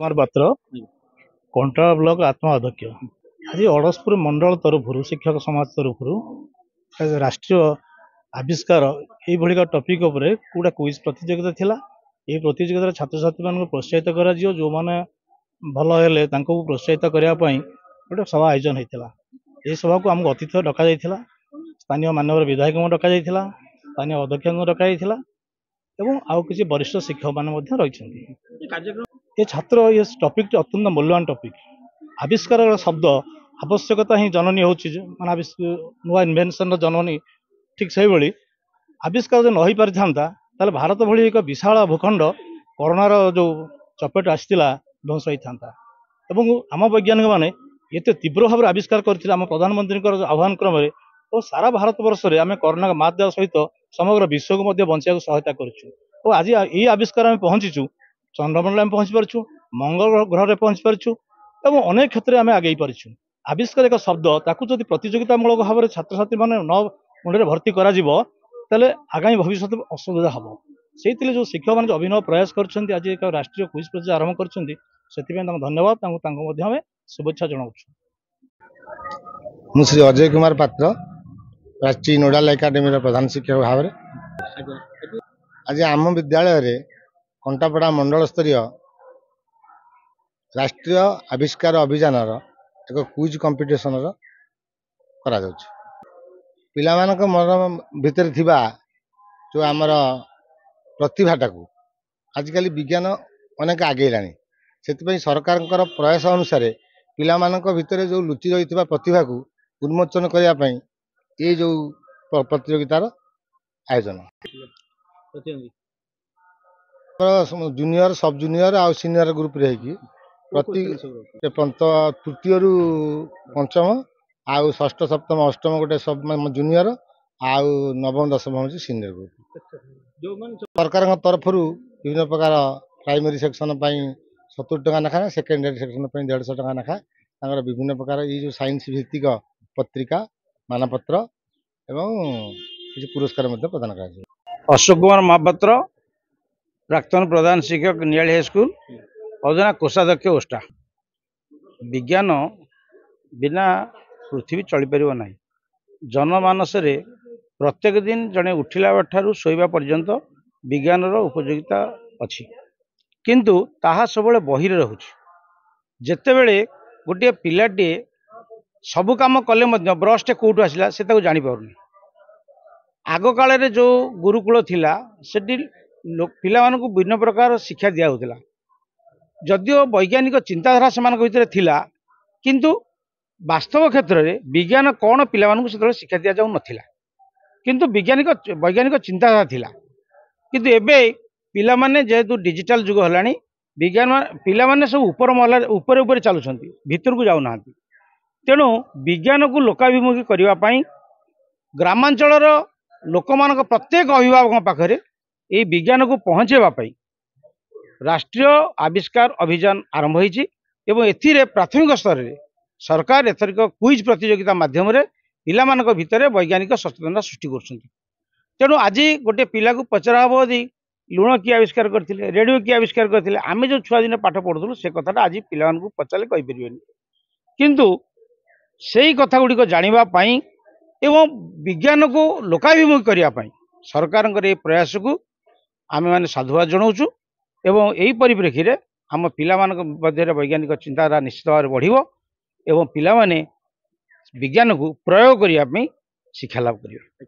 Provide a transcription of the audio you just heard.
कुमार पात्र कंटाळ ब्लॉक आत्मा अध्यक्ष आज अड़सपुर मंडल तरफ शिक्षक समाज तरफ राष्ट्रीय आविष्कार ये टॉपिक उपरे गोटे क्विज प्रतियोगिता थिला। ये प्रतियोगिता छात्र छात्री मान प्रोत्साहित करा जो माने भल हेले तांको प्रोत्साहित करने गोटे सभा आयोजन होता। ये सभा को आमको अतिथि डका जाइथिला। स्थानीय मानव विधायक डका जाइथिला, स्थानीय अध्यक्ष डका जाइथिला एवं आउ किसी वरिष्ठ शिक्षक मान रही। ये छात्र ये टॉपिक अत्यंत मूल्यवान टॉपिक। आविष्कार शब्द आवश्यकता ही जननी हो नुआ इनभेनसन जननी ठीक से भाई आविष्कार जो नई पारि था भारत भली एक विशाल भूखंड कोरोनार जो चपेट आसाला ध्वंस होता। आम वैज्ञानिक मैंने ये तीव्र भाव आविष्कार करते आम प्रधानमंत्री आह्वान क्रम और सारा भारत वर्ष में आम कोरोना मात देवा सहित समग्र विश्व को बचा सहायता करूँ। आज ये आविष्कार आम पहुँचीचु, चंद्रमंडल में पहुँची पार्छू, मंगल ग्रह में पहुँची पार्छू और अनेक क्षेत्र में आम आगे पार्छू। आविष्कार एक शब्द ताकू जब प्रतियोगितामूलक भाव में छात्र छात्री मैंने न मुंडे भर्ती करा आगामी भविष्य असुविधा हम से जो शिक्षक मैंने अभिनव प्रयास कर आज एक राष्ट्रीय क्विज प्रतियोगिता आरंभ कर धन्यवाद शुभेच्छा जनाऊँ। मु श्री अजय कुमार पात्र राष्ट्रीय नोडाल एकाडेमी प्रधान शिक्षक भाव में आज आम विद्यालय कंटापड़ा मंडल स्तरीय राष्ट्रीय आविष्कार अभियान एक क्विज कंपिटिशन करा पिला मन भितर थिबा जो आमर प्रतिभाटा को आजिकल विज्ञान अनेक आगेलानी से सरकार प्रयास अनुसार पिला भितर जो लुचि रही प्रतिभा को उन्मोचन करने ये जो प्रतियोगितार आयोजन जूनियर सब जूनियर आ सीनियर ग्रुप रही प्रति तृतीय रु पंचम आउ षष्ठ सप्तम अष्टम गोटे सब जूनियर आउ नवम दशम हूँ सीनियर ग्रुप। सरकार तरफ विभिन्न प्रकार प्राइमरी सेक्शन 70 टका नाखा, सेकेंडरी सेक्शन 150 टका नाखा विभिन्न प्रकार ये जो साइंस भित्तिक पत्रिका मानपत्र एवं किसी पुरस्कार प्रदान कर। अशोक कुमार महापात्र प्राक्तन प्रधान शिक्षक नियाली हाईस्कल अधुना कोषाध्यक्ष ओष्टा। विज्ञान बिना पृथ्वी चली पार ना। जनमानस प्रत्येक दिन जड़े उठिला ठारू शोवा पर्यंत विज्ञान उपयोगिता अच्छी किंतु ताहा सब बही रोचे। जितेबले गोटे पिलाटे सबु काम कले ब्रशटे कौटू आसला से जापर। आग काल जो गुरुकुल थिला सेठी पिला मानकु विभिन्न प्रकार शिक्षा दिया होता। जदिओ वैज्ञानिक चिंताधारा से भीतर थिला किंतु वास्तव क्षेत्र में विज्ञान कौन पिला मानकु से शिक्षा दि जाऊ नथिला किंतु वैज्ञानिक चिंताधारा थिला। किंतु एबे पिला माने जेहेतु डिजिटल जुग हलानी विज्ञान पिला माने सब ऊपर महला ऊपर चलुछंती भीतर को जाऊ नांती। तेणु विज्ञान को लोकाभिमुखी करने पाई ग्रामांचलर लोक मान प्रत्येक अभिभावक पाखरे ये विज्ञान को पहुँचेवा पाई राष्ट्रीय आविष्कार अभियान आरंभ होईची एवं एथिरे प्राथमिक स्तर में सरकार एथरिक क्विज प्रतियोगिता माध्यम पिला मानक भितर वैज्ञानिक सचेतनता सृष्टि करछंती। तेणु आज गोटे पिला को पचरा हम यदि लुण किए आविष्कार करते, रेडियो किए आविष्कार करते, आम जो छुआ दिन पाठ पढ़ुलु से कथाटा आज पिला पचारे कहीपर किंतु से कथा गुड़िक जानापी एवं विज्ञान को लोकाभिमुखी करने सरकार प्रयास को आम मैंने साधुवाद जनाऊँ एवं यही परिप्रेक्षी में आम पिला मध्य वैज्ञानिक चिंताधारा निश्चित भाव में बढ़िबो एवं पिला माने विज्ञान को प्रयोग करने शिक्षा लाभ करिवे।